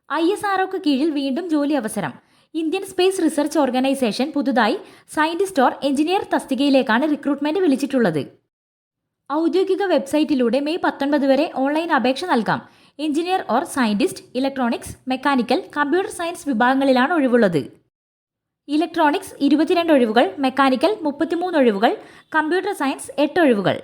ISROക്ക് കീഴിൽ വീണ്ടും ജോലി അവസരം. ഇന്ത്യൻ സ്പേസ് റിസർച്ച് ഓർഗനൈസേഷൻ പുതുതായി സയന്റിസ്റ്റ് ഓർ എഞ്ചിനീയർ തസ്തികയിലേക്കാണ് റിക്രൂട്ട്മെന്റ് വിളിച്ചിട്ടുള്ളത്. ഔദ്യോഗിക വെബ്സൈറ്റിലൂടെ മെയ് 19 വരെ ഓൺലൈൻ അപേക്ഷ നൽകാം. Engineer or scientist, electronics, mechanical, computer science വിഭാഗങ്ങളിലാണ് ഒഴിവുള്ളത്. ഇലക്ട്രോണിക്സ് 22 ഒഴിവുകൾ, മെക്കാനിക്കൽ 33 ഒഴിവുകൾ, കമ്പ്യൂട്ടർ സയൻസ് 8 ഒഴിവുകൾ.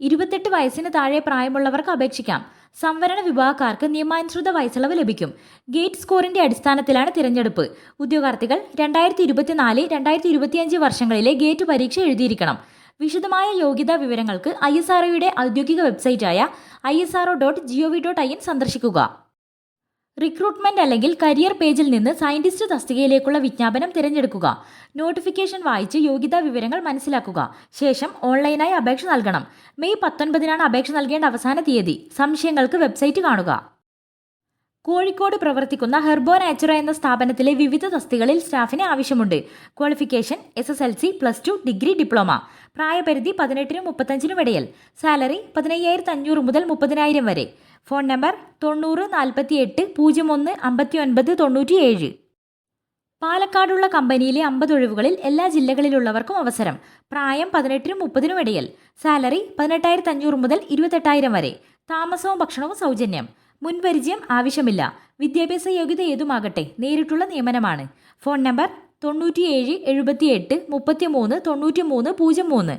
28 വയസ്സിന് താഴെ പ്രായമുള്ളവർക്ക് അപേക്ഷിക്കാം. സംവരണ വിഭാഗക്കാർക്ക് നിയമാനുസൃത വയസ്സിളവ് ലഭിക്കും. ഗേറ്റ് സ്കോറിന്റെ അടിസ്ഥാനത്തിലാണ് തിരഞ്ഞെടുപ്പ്. ഉദ്യോഗാർത്ഥികൾ 2024-2025 വർഷങ്ങളിലെ ഗേറ്റ് പരീക്ഷ എഴുതിയിരിക്കണം. വിശദമായ യോഗ്യതാ വിവരങ്ങൾക്ക് ISROയുടെ ഔദ്യോഗിക വെബ്സൈറ്റായ isro.gov.in സന്ദർശിക്കുക. റിക്രൂട്ട്മെന്റ് അല്ലെങ്കിൽ കരിയർ പേജിൽ നിന്ന് സയന്റിസ്റ്റ് തസ്തികയിലേക്കുള്ള വിജ്ഞാപനം തിരഞ്ഞെടുക്കുക. നോട്ടിഫിക്കേഷൻ വായിച്ച് യോഗ്യതാ വിവരങ്ങൾ മനസ്സിലാക്കുക. ശേഷം ഓൺലൈനായി അപേക്ഷ നൽകണം. മെയ് 19 അപേക്ഷ നൽകേണ്ട അവസാന തീയതി. സംശയങ്ങൾക്ക് വെബ്സൈറ്റ് കാണുക. കോഴിക്കോട് പ്രവർത്തിക്കുന്ന ഹെർബോ നാച്ചുറ എന്ന സ്ഥാപനത്തിലെ വിവിധ തസ്തികളിൽ സ്റ്റാഫിന് ആവശ്യമുണ്ട്. Qualification SSLC, +2, degree, diploma. പ്രായപരിധി 18-നും 35-നും ഇടയിൽ. സാലറി 15,500 മുതൽ 30,000 വരെ. Phone number 90 48 01 59 97. പാലക്കാടുള്ള കമ്പനിയിലെ 50 ഒഴിവുകളിൽ എല്ലാ ജില്ലകളിലുള്ളവർക്കും അവസരം. പ്രായം 18-നും 30-നും ഇടയിൽ. സാലറി 18,500 മുതൽ 28,000 വരെ. താമസവും ഭക്ഷണവും സൗജന്യം. മുൻപരിചയം ആവശ്യമില്ല. വിദ്യാഭ്യാസ യോഗ്യത ഏതുമാകട്ടെ, നേരിട്ടുള്ള നിയമനമാണ്. Phone number 97 78 33 93 03.